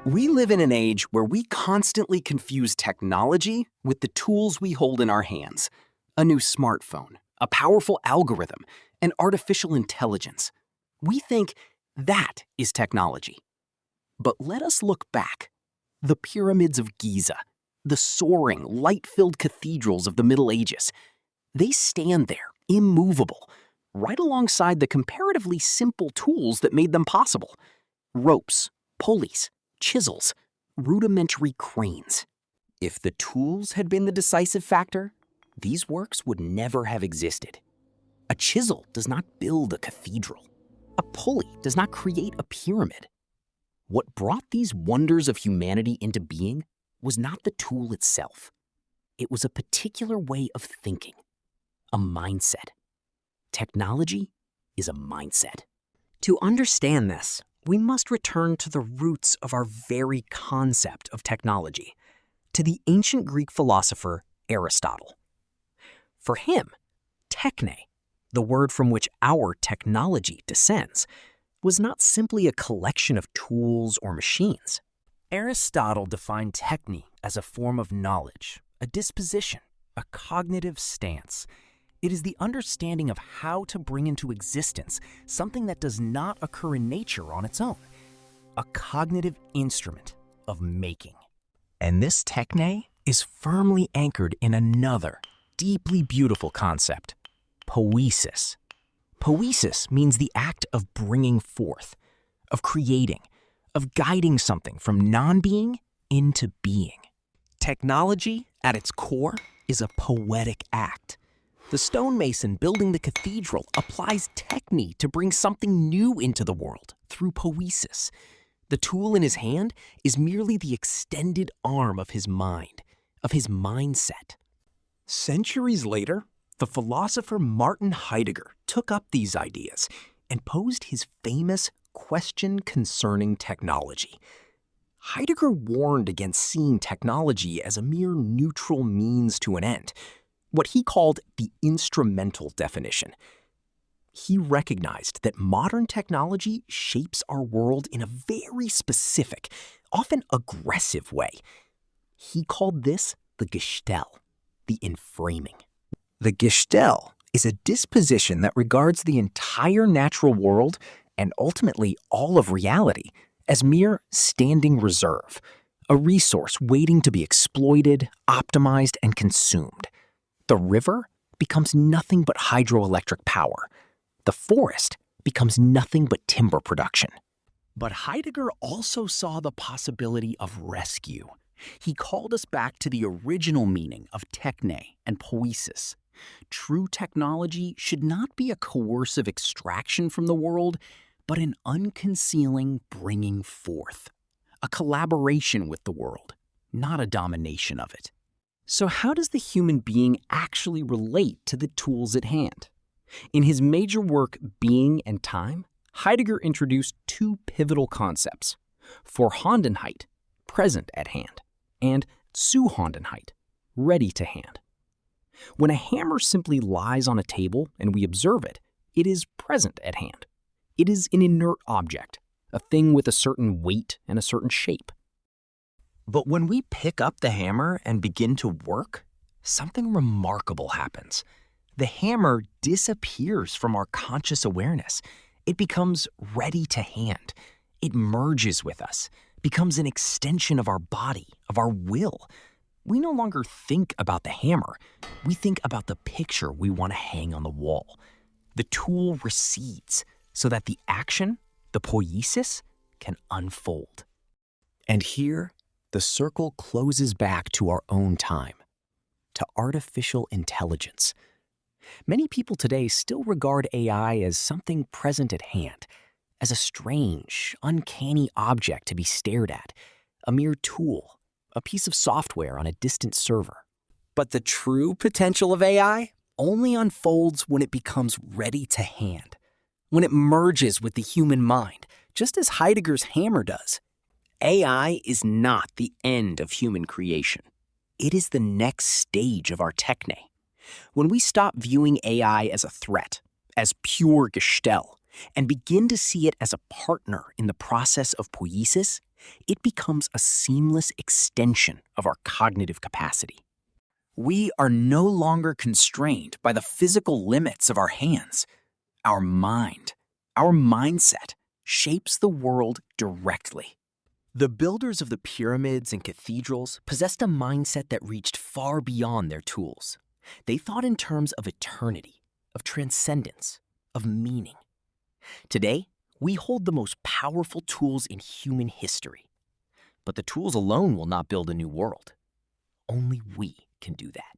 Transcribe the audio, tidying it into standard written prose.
We live in an age where we constantly confuse technology with the tools we hold in our hands. A new smartphone, a powerful algorithm, and artificial intelligence. We think that is technology. But let us look back. The Pyramids of Giza, the soaring, light-filled cathedrals of the Middle Ages, they stand there, immovable, right alongside the comparatively simple tools that made them possible. Ropes, pulleys, chisels, rudimentary cranes. If the tools had been the decisive factor, these works would never have existed. A chisel does not build a cathedral. A pulley does not create a pyramid. What brought these wonders of humanity into being was not the tool itself. It was a particular way of thinking, a mindset. Technology is a mindset. To understand this, we must return to the roots of our very concept of technology, to the ancient Greek philosopher Aristotle. For him, techne, the word from which our technology descends, was not simply a collection of tools or machines. Aristotle defined techne as a form of knowledge, a disposition, a cognitive stance. It is the understanding of how to bring into existence something that does not occur in nature on its own, a cognitive instrument of making. And this techne is firmly anchored in another, deeply beautiful concept, poiesis. Poiesis means the act of bringing forth, of creating, of guiding something from non-being into being. Technology, at its core, is a poetic act. The stonemason building the cathedral applies techne to bring something new into the world through poiesis. The tool in his hand is merely the extended arm of his mind, of his mindset. Centuries later, the philosopher Martin Heidegger took up these ideas and posed his famous question concerning technology. Heidegger warned against seeing technology as a mere neutral means to an end, what he called the instrumental definition. He recognized that modern technology shapes our world in a very specific, often aggressive way. He called this the Gestell, the enframing. The Gestell is a disposition that regards the entire natural world and ultimately all of reality as mere standing reserve, a resource waiting to be exploited, optimized, and consumed. The river becomes nothing but hydroelectric power. The forest becomes nothing but timber production. But Heidegger also saw the possibility of rescue. He called us back to the original meaning of techne and poiesis. True technology should not be a coercive extraction from the world, but an unconcealing bringing forth, a collaboration with the world, not a domination of it. So how does the human being actually relate to the tools at hand? In his major work, Being and Time, Heidegger introduced two pivotal concepts: Vorhandenheit, present at hand, and Zuhandenheit, ready to hand. When a hammer simply lies on a table and we observe it, it is present at hand. It is an inert object, a thing with a certain weight and a certain shape. But when we pick up the hammer and begin to work, something remarkable happens. The hammer disappears from our conscious awareness. It becomes ready to hand. It merges with us, becomes an extension of our body, of our will. We no longer think about the hammer. We think about the picture we want to hang on the wall. The tool recedes so that the action, the poiesis, can unfold. And here, the circle closes back to our own time, to artificial intelligence. Many people today still regard AI as something present at hand, as a strange, uncanny object to be stared at, a mere tool, a piece of software on a distant server. But the true potential of AI only unfolds when it becomes ready to hand, when it merges with the human mind, just as Heidegger's hammer does. AI is not the end of human creation. It is the next stage of our techne. When we stop viewing AI as a threat, as pure Gestell, and begin to see it as a partner in the process of poiesis, it becomes a seamless extension of our cognitive capacity. We are no longer constrained by the physical limits of our hands. Our mind, our mindset, shapes the world directly. The builders of the pyramids and cathedrals possessed a mindset that reached far beyond their tools. They thought in terms of eternity, of transcendence, of meaning. Today, we hold the most powerful tools in human history. But the tools alone will not build a new world. Only we can do that.